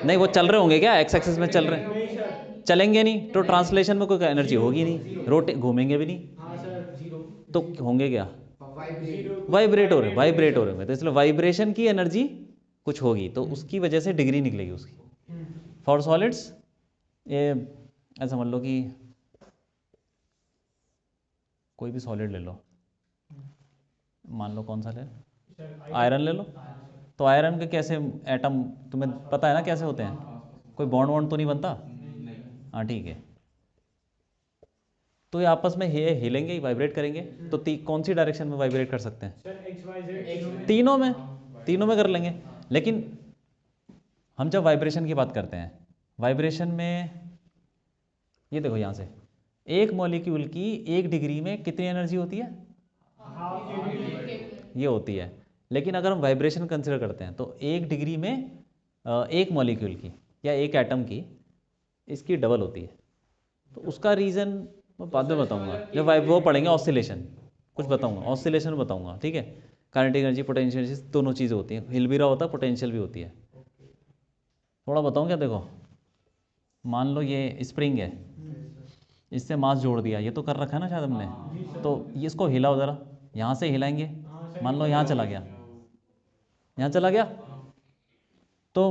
Speaker 4: नहीं वो चल रहे होंगे क्या, एक्स एक्सिस में चल रहे हैं, चलेंगे नहीं तो ट्रांसलेशन में कोई एनर्जी होगी नहीं, रोटे घूमेंगे भी नहीं,
Speaker 1: हाँ सर जीरो
Speaker 4: तो होंगे क्या,
Speaker 5: वाइब्रेट
Speaker 4: वाइब्रेट हो रहे होंगे, तो इसलिए वाइब्रेशन की एनर्जी कुछ होगी तो उसकी वजह से डिग्री निकलेगी उसकी। फॉर सॉलिड्स ये ऐसा समझ लो कि कोई भी सॉलिड ले लो, मान लो कौन सा ले, आयरन ले लो, तो आयरन के कैसे एटम तुम्हें पता है ना कैसे होते हैं, कोई बॉन्ड वॉन्ड तो नहीं बनता, हाँ ठीक है, तो ये आपस में हिलेंगे ही, वाइब्रेट करेंगे, तो कौन सी डायरेक्शन में वाइब्रेट कर सकते हैं,
Speaker 1: सर एक्स वाई जेड
Speaker 4: तीनों में कर लेंगे। लेकिन हम जब वाइब्रेशन की बात करते हैं, वाइब्रेशन में ये देखो यहाँ से एक मॉलिक्यूल की 1 डिग्री में कितनी एनर्जी होती है, ये होती है। लेकिन अगर हम वाइब्रेशन कंसिडर करते हैं तो 1 डिग्री में एक मॉलिक्यूल की या एक एटम की इसकी डबल होती है। तो उसका रीज़न मैं बाद में बताऊंगा जब वो पढ़ेंगे ऑसिलेशन, कुछ बताऊंगा ऑसिलेशन में बताऊंगा, ठीक है। काइनेटिक एनर्जी, पोटेंशियल एनर्जी, दोनों चीज़ें होती हैं, हिल भी रहा होता है, पोटेंशियल भी होती है। थोड़ा बताऊँ क्या, देखो मान लो ये स्प्रिंग है, इससे मास जोड़ दिया, ये तो कर रखा है ना शायद हमने, तो ये इसको हिलाओ ज़रा, यहाँ से हिलाएंगे, मान लो यहाँ चला गया, तो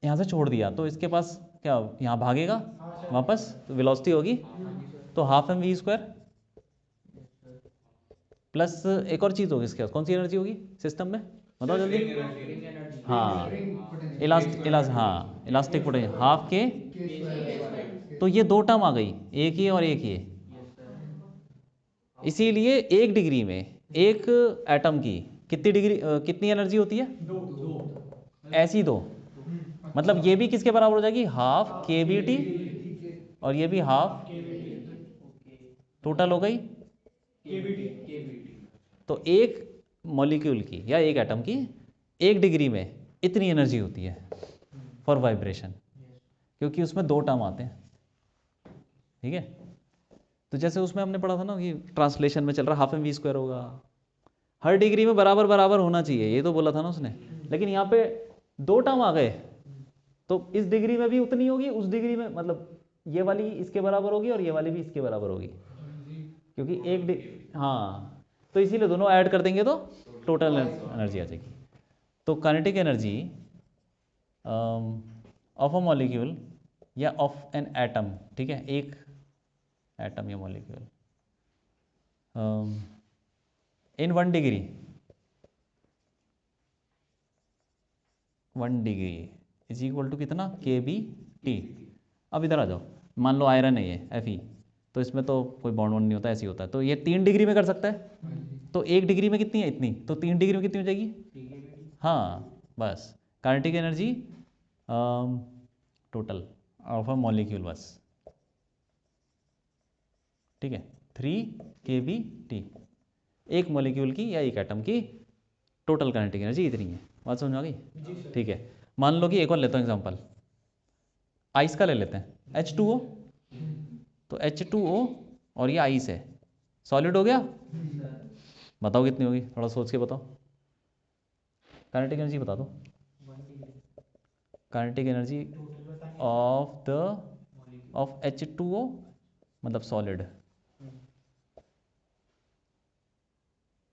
Speaker 4: यहाँ से छोड़ दिया, तो इसके पास क्या यहाँ भागेगा वापस, तो वेलोसिटी होगी, तो half m v square plus एक और चीज़ होगी इसके पास, कौन सी एनर्जी होगी सिस्टम में, बताओ जल्दी। हाँ इलास्टिक पोटेंशियल हाफ के, तो ये 2 टर्म आ गई, एक ये और एक ये, इसीलिए 1 डिग्री में एक एटम की कितनी एनर्जी होती है, ऐसी 2, मतलब ये भी किसके बराबर हो जाएगी, हाफ के बी टी, और ये भी हाफ, टोटल हो गई। तो एक मॉलिक्यूल की या एक एटम की 1 डिग्री में इतनी एनर्जी होती है फॉर वाइब्रेशन, क्योंकि उसमें 2 टर्म आते हैं, ठीक है। तो जैसे उसमें हमने पढ़ा था ना कि ट्रांसलेशन में चल रहा हाफ एम वी स्क्वायर होगा, हर डिग्री में बराबर बराबर होना चाहिए, ये तो बोला था ना उसने, लेकिन यहाँ पे 2 टर्म आ गए, तो इस डिग्री में भी उतनी होगी, उस डिग्री में मतलब ये वाली इसके बराबर होगी और ये वाली भी इसके बराबर होगी, क्योंकि हाँ, तो इसीलिए दोनों ऐड कर देंगे तो टोटल एनर्जी आ जाएगी। तो kinetic energy of a molecule या ऑफ एन एटम, ठीक है, एक एटम या molecule in 1 degree is equal to कितना, के बी टी। अब इधर आ जाओ, मान लो आयरन है ये Fe, तो इसमें तो कोई बॉन्ड वॉन्ड नहीं होता, ऐसे ही होता है, तो ये 3 डिग्री में कर सकता है, तो 1 डिग्री में कितनी है, इतनी, तो 3 डिग्री में कितनी हो जाएगी, हाँ बस kinetic energy total of a molecule, बस ठीक है। 3 kBT, एक मॉलिक्यूल की या एक एटम की टोटल काइनेटिक एनर्जी इतनी है। बात समझ में आ गई? ठीक है, मान लो कि एक और लेता हूँ एग्जांपल, आइस का ले लेते हैं, H2O। तो H2O और ये आइस है, सॉलिड हो गया। बताओ कितनी होगी, थोड़ा सोच के बताओ, काइनेटिक एनर्जी बता दो। काइनेटिक एनर्जी ऑफ H2O मतलब सॉलिड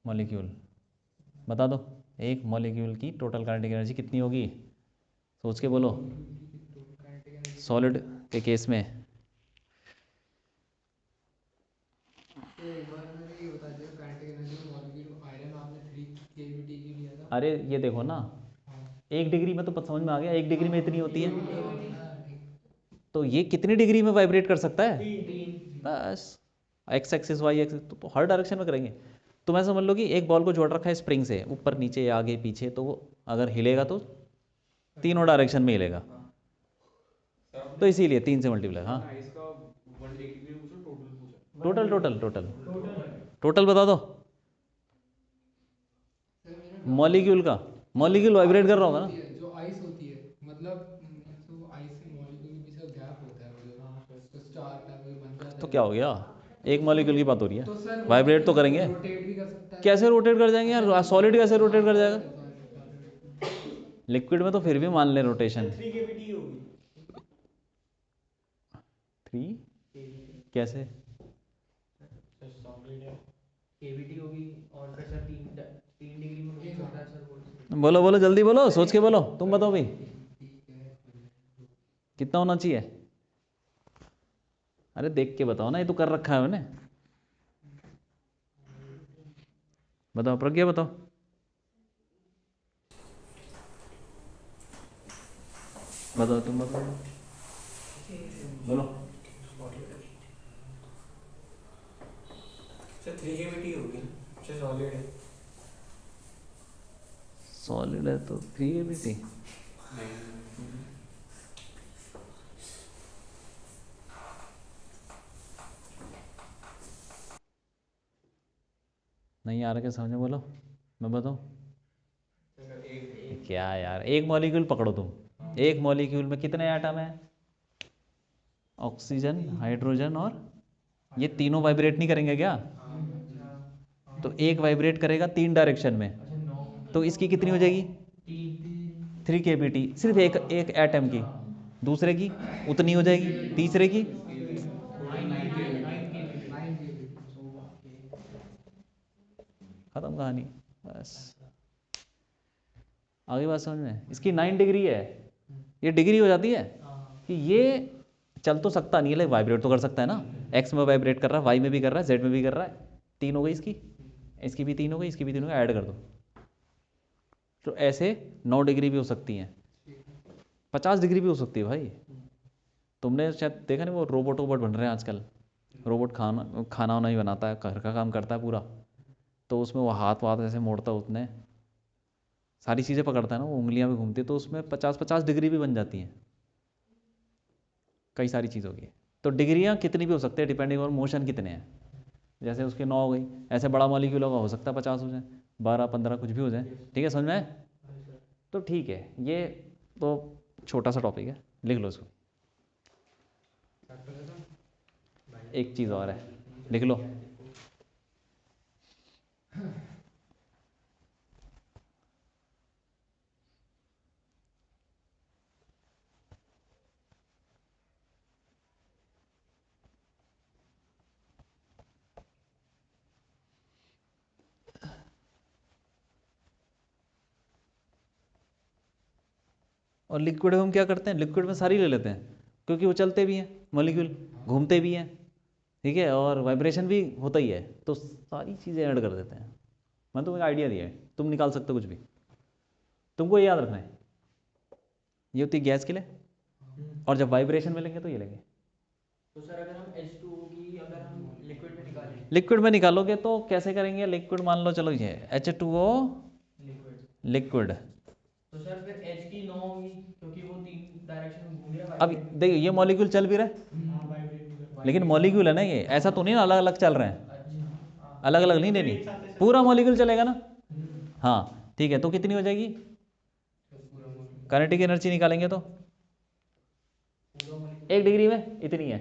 Speaker 4: मॉलिक्यूल, बता दो एक मॉलिक्यूल की टोटल काइनेटिक एनर्जी कितनी होगी, सोच के बोलो। सॉलिड के केस में
Speaker 1: तो एक बार मुझे ये बता दिया kinetic energy of molecule iron आपने 3 केवीटी की लिया था।
Speaker 4: अरे ये देखो ना, 1 डिग्री में तो समझ में आ गया, 1 डिग्री में इतनी होती है, तो ये कितनी डिग्री में वाइब्रेट कर सकता है? बस एक्स एक्सिस वाई एक्सिस तो हर डायरेक्शन में करेंगे। तो मैं समझ लो कि एक बॉल को जोड़ रखा है स्प्रिंग से, ऊपर नीचे आगे पीछे, तो वो अगर हिलेगा तो तीनों डायरेक्शन में हिलेगा, तो इसीलिए 3 से मल्टीप्लाई। हाँ
Speaker 2: इसका 1 डिग्री में पूछो, टोटल पूछो।
Speaker 4: टोटल टोटल टोटल टोटल बता दो मॉलिक्यूल का। मॉलिक्यूल वाइब्रेट कर रहा होगा ना,
Speaker 1: जो आइस होती है, मतलब तो आइस के मॉलिक्यूल के बीच का गैप होता है, मतलब तो स्टार टाइप का बन जाता है।
Speaker 4: तो क्या हो गया, एक मॉलिक्यूल की बात हो रही है,
Speaker 1: तो सर
Speaker 4: वाइब्रेट तो करेंगे।
Speaker 1: रोटेट भी कर सकता है।
Speaker 4: कैसे रोटेट कर जाएंगे यार, सॉलिड कैसे रोटेट कर जाएगा? लिक्विड में तो फिर भी मान ले रोटेशन
Speaker 5: 3 kBT होगी।
Speaker 4: 3 कैसे?
Speaker 5: सॉलिड है, केवीटी होगी, और फिर सर 3 डिग्री में रोटेट करता है सर वो।
Speaker 4: बोलो बोलो जल्दी बोलो, सोच के बोलो, तुम बताओ भाई कितना होना चाहिए। अरे देख के बताओ ना, ये तो कर रखा है मैंने। बताओ प्रज्ञा बताओ। बताओ तुम बताओ, बोलो।
Speaker 5: सर 3 kBT होगी, सर सॉलिड है।
Speaker 4: सॉलिड है तो 3 kBT। नहीं आ रहा क्या समझ में, बोलो मैं बताऊँ क्या यार। एक मॉलिक्यूल पकड़ो तुम, एक मॉलिक्यूल में कितने एटम है, ऑक्सीजन हाइड्रोजन और ये तीनों वाइब्रेट नहीं करेंगे क्या? तो एक वाइब्रेट करेगा 3 डायरेक्शन में, तो इसकी कितनी हो जाएगी 3 kBT, सिर्फ एक एक एटम की। दूसरे की उतनी हो जाएगी, तीसरे की खत्म कहानी, बस आगे बात समझ में। इसकी 9 डिग्री है, ये डिग्री हो जाती है कि ये चल तो सकता नहीं है लेकिन वाइब्रेट तो कर सकता है ना। एक्स में वाइब्रेट कर रहा है, वाई में भी कर रहा है, जेड में भी कर रहा है। 3 हो गई इसकी, इसकी भी 3 हो गई, इसकी भी 3 हो गई, ऐड कर दो। तो ऐसे 9 डिग्री भी हो सकती हैं, 50 डिग्री भी हो सकती है भाई। तुमने शायद देखा नहीं वो रोबोट वोबोट बन रहे हैं आजकल, रोबोट खाना खाना वाना ही बनाता है, घर का काम करता है पूरा, तो उसमें वो हाथ वाथ ऐसे मोड़ता है, उतने सारी चीज़ें पकड़ता है ना, वो उंगलियां भी घूमती है, तो उसमें 50-50 डिग्री भी बन जाती हैं, कई सारी चीज़ों की। तो डिग्रियाँ कितनी भी हो सकती है डिपेंडिंग ऑन मोशन कितने हैं। जैसे उसके 9 हो गई, ऐसे बड़ा मॉलिक्यूल होगा, हो सकता है 50 हो जाए, 12-15 कुछ भी हो जाए। ठीक है समझ में आए? तो ठीक है, ये तो छोटा सा टॉपिक है, लिख लो इसको। एक चीज़ और है, लिख लो। और लिक्विड में हम क्या करते हैं, लिक्विड में सारी ले लेते हैं, क्योंकि वो चलते भी हैं मॉलिक्यूल, घूमते भी हैं, ठीक है, और वाइब्रेशन भी होता ही है, तो सारी चीज़ें ऐड कर देते हैं। मैंने तुम्हें आइडिया दिया है, तुम निकाल सकते हो कुछ भी, तुमको ये याद रखना है। ये होती है गैस के लिए, और जब वाइब्रेशन मिलेंगे तो ये लेंगे।
Speaker 5: तो सर अगर हम H2O की अगर हम लिक्विड में निकालें,
Speaker 4: लिक्विड में निकालोगे तो कैसे करेंगे, लिक्विड मान लो, चलो ये H2O
Speaker 5: लिक्विड,
Speaker 4: लिक्विड।
Speaker 5: तो सर फिर H की 9 होगी, क्योंकि वो 3 डायरेक्शन में घूम रहा है।
Speaker 4: अब देखिए ये मॉलिक्यूल चल भी रहा है, लेकिन मॉलिक्यूल है ना ये, ऐसा तो नहीं ना अलग अलग चल रहे हैं,
Speaker 3: अच्छा
Speaker 4: अलग अलग नहीं देनी, पूरा मॉलिक्यूल चलेगा ना। हाँ ठीक है, तो कितनी हो जाएगी काइनेटिक एनर्जी निकालेंगे तो 1 डिग्री में इतनी है।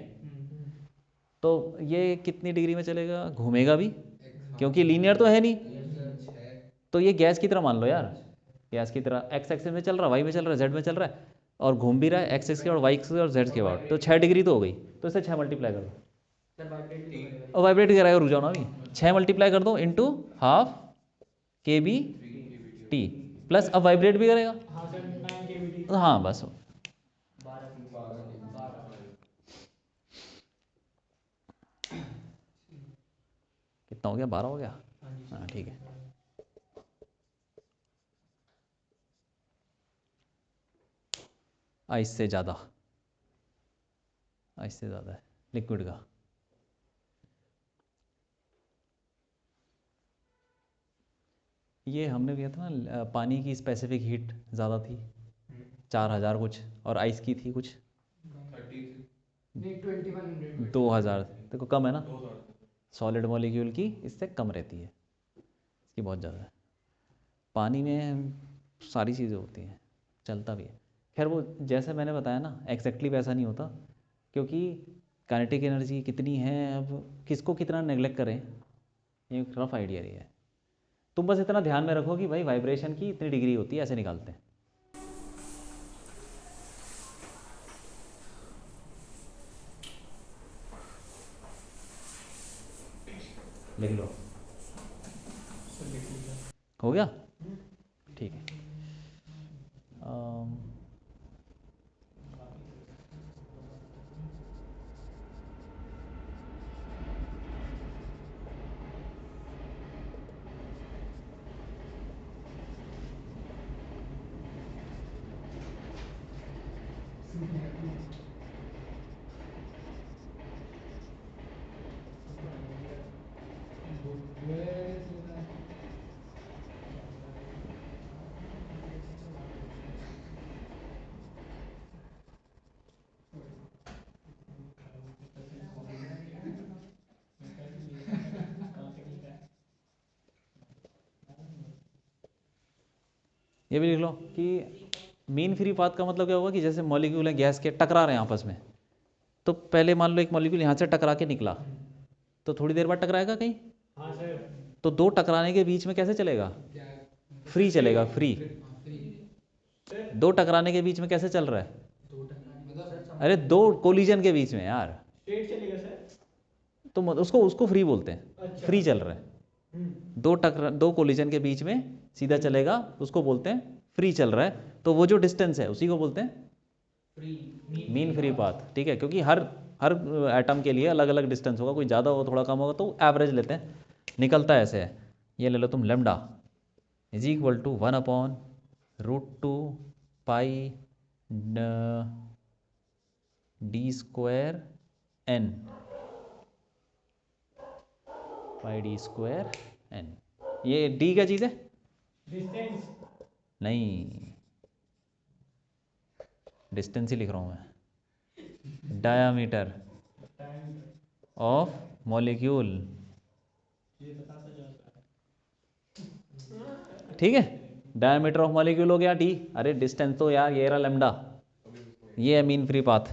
Speaker 4: तो ये कितनी डिग्री में चलेगा, घूमेगा भी क्योंकि लीनियर तो है नहीं। तो ये गैस की तरह मान लो यार, गैस की तरह एक्स एक्सिस में चल रहा है, वाई में चल रहा है, जेड में चल रहा है और घूम भी रहा है एक्स एक्सिस के और वाई एक्सिस और जेड के बाद, तो 6 डिग्री तो हो गई। तो इसे 6 मल्टीप्लाई कर दो
Speaker 3: सर वाइब्रेट भी तो करेगा।
Speaker 4: और वाइब्रेट करेगा, रुक जाओ ना अभी, 6 मल्टीप्लाई कर दो इंटू हाफ के बी टी प्लस अब वाइब्रेट भी करेगा। हाँ बस
Speaker 3: 12
Speaker 4: कितना हो गया, 12 हो गया। हाँ ठीक है। आइस से ज़्यादा, आइस से ज़्यादा है लिक्विड का। ये हमने किया था ना, पानी की स्पेसिफिक हीट ज़्यादा थी 4000 कुछ, और आइस की थी कुछ 2000। देखो कम है ना, सॉलिड मॉलिक्यूल की इससे कम रहती है, इसकी बहुत ज़्यादा है। पानी में सारी चीज़ें होती हैं, चलता भी है। खैर वो जैसे मैंने बताया ना एग्जैक्टली वैसा नहीं होता, क्योंकि काइनेटिक एनर्जी कितनी है, अब किसको कितना नेग्लेक्ट करें, ये रफ आइडिया रही है। तुम बस इतना ध्यान में रखो कि भाई वाइब्रेशन की इतनी डिग्री होती है, ऐसे निकालते हैं। लिख लो, हो गया ठीक है। ये भी लिख लो कि मीन फ्री पाथ का मतलब क्या होगा कि जैसे मॉलिक्यूल हैं गैस के टकरा रहे हैं आपस में, तो पहले मान लो एक मॉलिक्यूल यहाँ से टकरा के निकला, तो थोड़ी देर बाद टकराएगा कहीं। तो दो टकराने के बीच में कैसे चलेगा, फ्री चलेगा, फ्री। दो टकराने के बीच में कैसे चल रहा है, अरे दो कोलिजन के बीच में यार, तो उसको उसको फ्री बोलते हैं, फ्री चल रहा है। दो कोलिजन के बीच में सीधा चलेगा, उसको बोलते हैं फ्री चल रहा है। तो वो जो डिस्टेंस है उसी को बोलते हैं मीन फ्री पाथ, ठीक है। क्योंकि हर हर एटम के लिए अलग अलग डिस्टेंस होगा, कोई ज़्यादा होगा थोड़ा कम होगा, तो एवरेज लेते हैं, निकलता है ऐसे है। ये ले लो तुम, lambda is equal to 1/√2 pi d square n, pi d square n. ये डी क्या चीज़ है, डिस्टेंस नहीं, डिस्टेंस ही लिख रहा हूँ मैं, डायामीटर ऑफ मॉलिक्यूल, ठीक है। डायमीटर ऑफ मॉलिक्यूल हो गया डी, अरे डिस्टेंस तो यार ये रहा लेमडा, ये है मीन फ्री पाथ।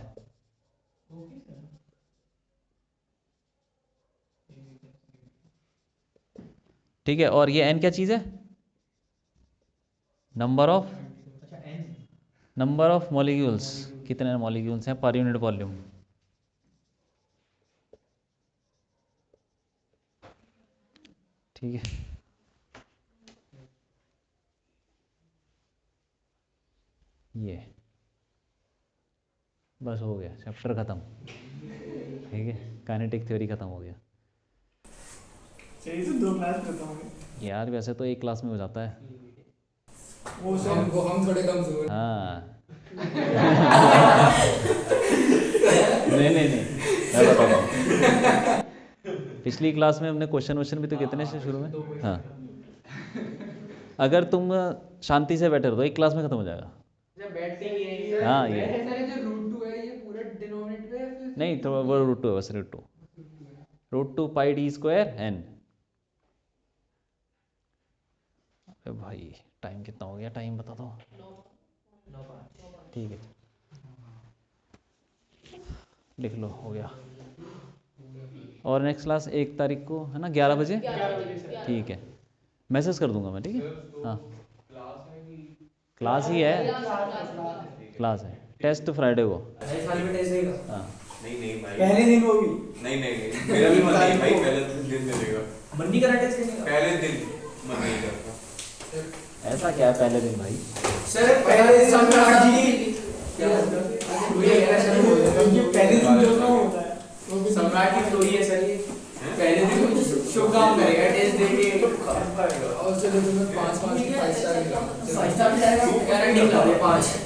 Speaker 4: ठीक है, और ये एन क्या चीज़ है, नंबर ऑफ मॉलिक्यूल्स, कितने मॉलिक्यूल्स हैं पर यूनिट वॉल्यूम। ठीक है, ये बस हो गया, चैप्टर ख़त्म। ठीक है, काइनेटिक थ्योरी ख़त्म हो गया।
Speaker 5: सही से 2 क्लास खत्म हो गए
Speaker 4: यार वैसे तो एक क्लास में हो जाता है।
Speaker 5: वो सब
Speaker 1: हम थोड़े कमजोर।
Speaker 4: हाँ नहीं मैं बताता हूँ। पिछली क्लास में हमने क्वेश्चन भी तो कितने से शुरू में। हाँ, अगर तुम शांति से बैठे रहो तो एक क्लास में ख़त्म हो जाएगा।
Speaker 3: जब बैठते भी हैं
Speaker 4: हाँ, ये
Speaker 1: सर जो रूट 2 है ये पूरे डिनोमिनेटर है, फिर
Speaker 4: नहीं तो वो रूट 2 है बस, रूट टू पाई डी स्क्वायर एन। अरे भाई टाइम कितना हो गया, टाइम बता दो। ठीक है लिख लो, हो गया। और नेक्स्ट क्लास 1 तारीख को है ना, 11 बजे। ठीक है मैसेज कर दूंगा मैं, ठीक है। हाँ क्लास ही है, क्लास है। टेस्ट फ्राइडे को।
Speaker 5: अरे साल में टेस्ट देगा।
Speaker 4: हाँ
Speaker 2: नहीं भाई,
Speaker 5: पहले दिन वो भी
Speaker 2: नहीं मेरा भी मन नहीं भाई, पहले दिन दे देगा।
Speaker 5: मन नहीं करा टेस्ट देने का।
Speaker 2: पहले दिन मन नहीं करता।
Speaker 4: ऐसा क्या है पहले दिन भाई?
Speaker 5: सर पहले दिन सम्राट जी क्या ये ऐसा नहीं बोलते, ये पहले दिन जो ना होता है सम्राट की स्टोरी है सर। ये पहले दिन शुभ काम करेगा, टेस्ट देके
Speaker 1: और चलो तुम्हें 5 5 5 स्टार मिला।
Speaker 5: 5 स्टार जाएगा, गारंटी मिला 5।